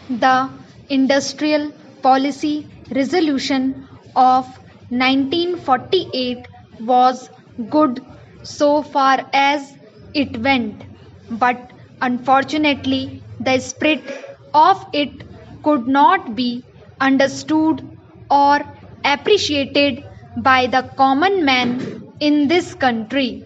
The Industrial Policy Resolution of 1948 was good so far as it went, but unfortunately, the spirit of it could not be understood or appreciated by the common man in this country.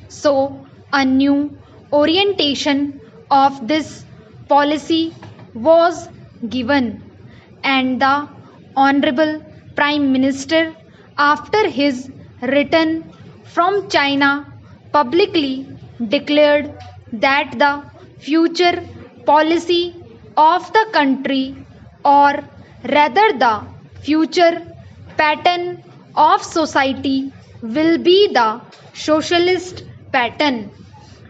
So, a new orientation of this policy was given, and the Honorable Prime Minister, after his return from China, publicly declared that the future policy of the country, or rather the future pattern of society, will be the socialist pattern.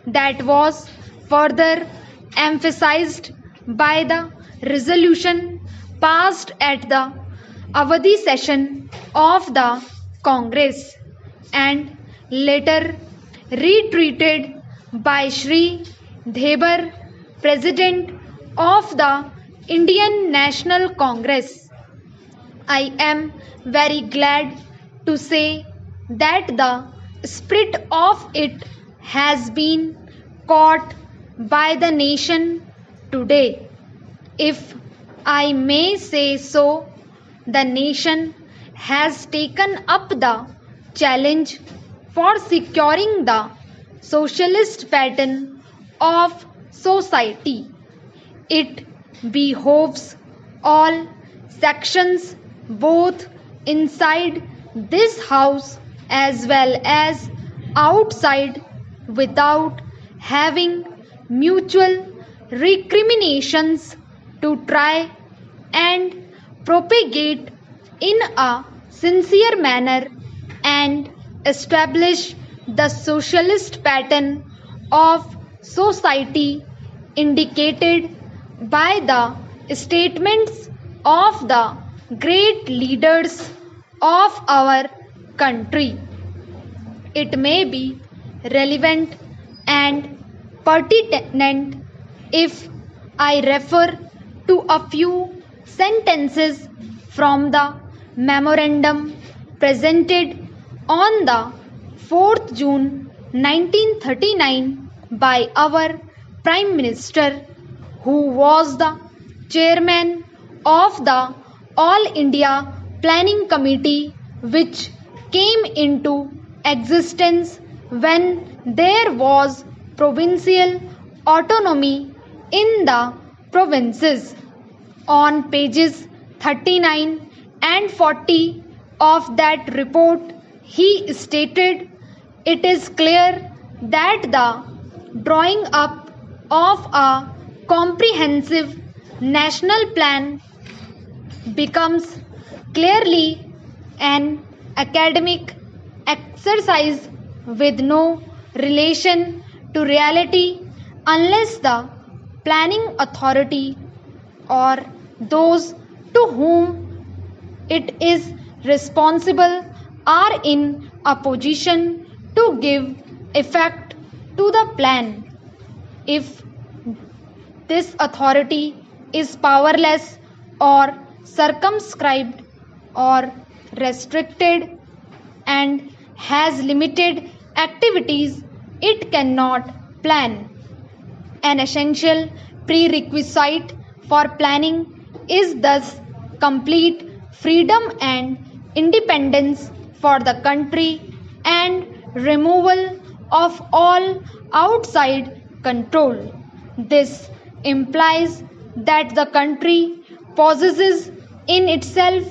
That was further emphasized by the resolution passed at the Avadi session of the Congress and later retreated by Shri Debar, President of the Indian National Congress. I am very glad to say that the spirit of it has been caught by the nation today. If I may say so, the nation has taken up the challenge for securing the socialist pattern of society. It behoves all sections, both inside this house as well as outside, without having mutual recriminations, to try and propagate in a sincere manner and establish the socialist pattern of society indicated by the statements of the great leaders of our country. It may be relevant and pertinent if I refer to a few sentences from the memorandum presented on the 4th June 1939 by our Prime Minister, who was the chairman of the All India Planning Committee, which came into existence when there was provincial autonomy in the provinces. On pages 39 and 40 of that report, he stated, "It is clear that the drawing up of a comprehensive national plan becomes clearly an academic exercise with no relation to reality unless the planning authority or those to whom it is responsible are in a position to give effect to the plan. If this authority is powerless or circumscribed or restricted and has limited activities, it cannot plan. An essential prerequisite for planning is thus complete freedom and independence for the country and removal of all outside control. This implies that the country possesses in itself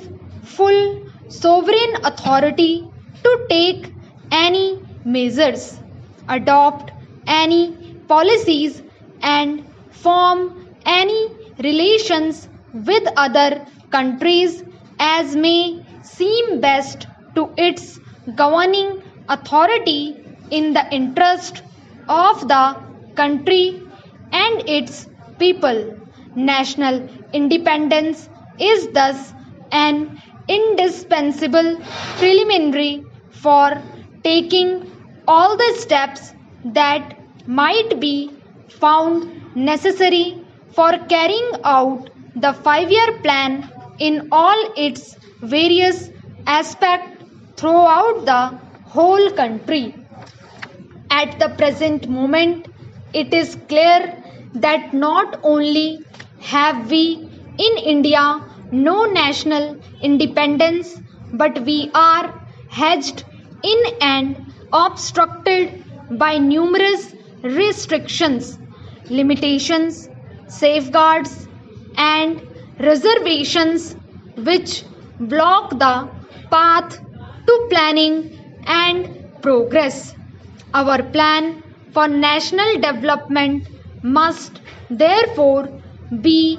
full sovereign authority to take any measures, adopt any policies, and form any relations with other countries as may seem best to its governing authority in the interest of the country and its people. National independence is thus an indispensable preliminary for taking all the steps that might be found necessary for carrying out the 5-year plan in all its various aspects throughout the whole country. At the present moment, it is clear that not only have we in India no national independence, but we are hedged in and obstructed by numerous restrictions, limitations, safeguards, and reservations which block the path to planning and progress. Our plan for national development must therefore be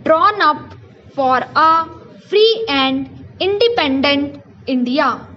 drawn up for a free and independent India.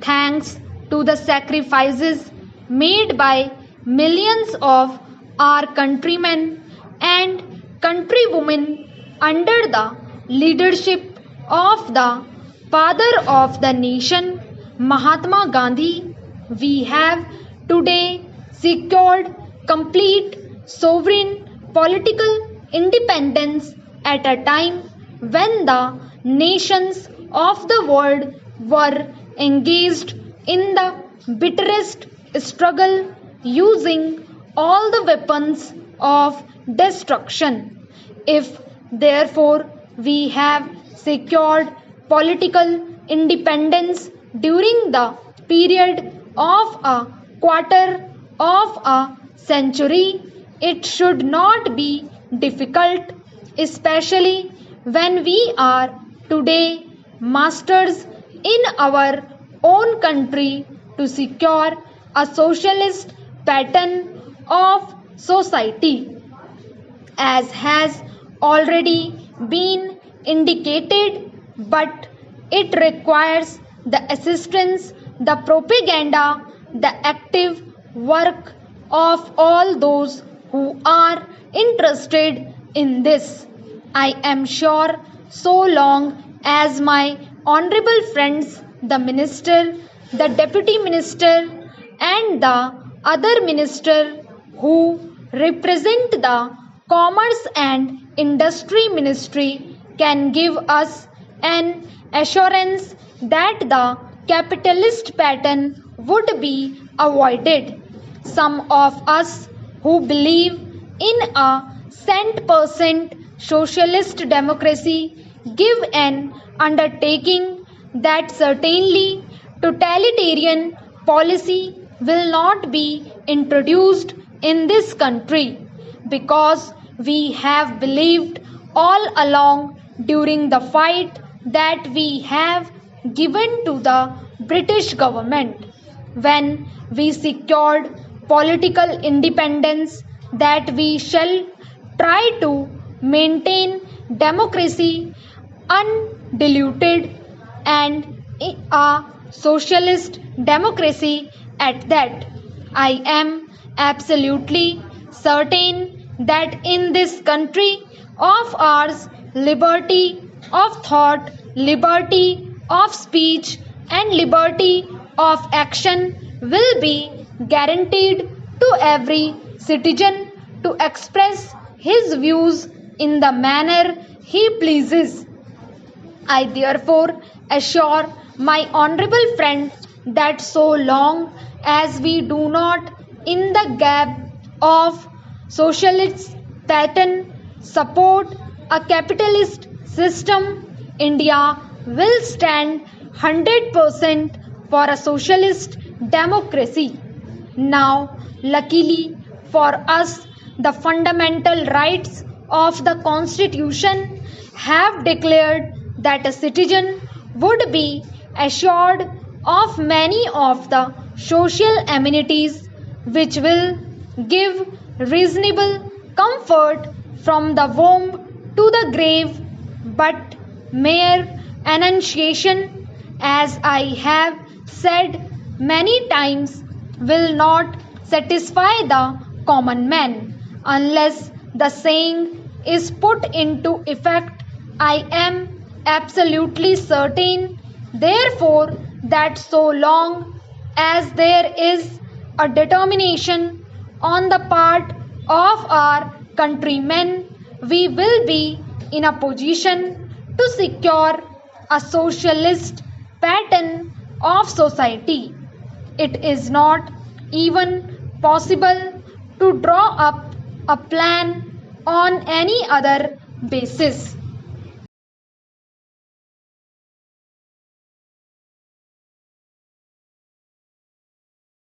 Thanks to the sacrifices made by millions of our countrymen and countrywomen under the leadership of the father of the nation, Mahatma Gandhi, we have today secured complete sovereign political independence at a time when the nations of the world were engaged in the bitterest struggle using all the weapons of destruction. If therefore we have secured political independence during the period of a quarter of a century, it should not be difficult, especially when we are today masters in our own country, to secure a socialist pattern of society. As has already been indicated, but it requires the assistance, the propaganda, the active work of all those who are interested in this. I am sure so long as my honorable friends, the minister, the deputy minister, and the other minister who represent the commerce and industry ministry can give us an assurance that the capitalist pattern would be avoided. Some of us who believe in a cent% socialist democracy give an undertaking that certainly totalitarian policy will not be introduced in this country, because we have believed all along during the fight that we have given to the British government when we secured political independence that we shall try to maintain democracy undiluted and a socialist democracy at that. I am absolutely certain that in this country of ours, liberty of thought, liberty of speech, and liberty of action will be guaranteed to every citizen to express his views in the manner he pleases. I therefore assure my honorable friend that so long as we do not, in the gap of socialist pattern, support a capitalist system, India will stand 100% for a socialist democracy. Now, luckily for us, the fundamental rights of the Constitution have declared that a citizen would be assured of many of the social amenities which will give reasonable comfort from the womb to the grave, but mere enunciation, as I have said many times, will not satisfy the common man unless the saying is put into effect. I am absolutely certain, therefore, that so long as there is a determination on the part of our countrymen, we will be in a position to secure a socialist pattern of society. It is not even possible to draw up a plan on any other basis.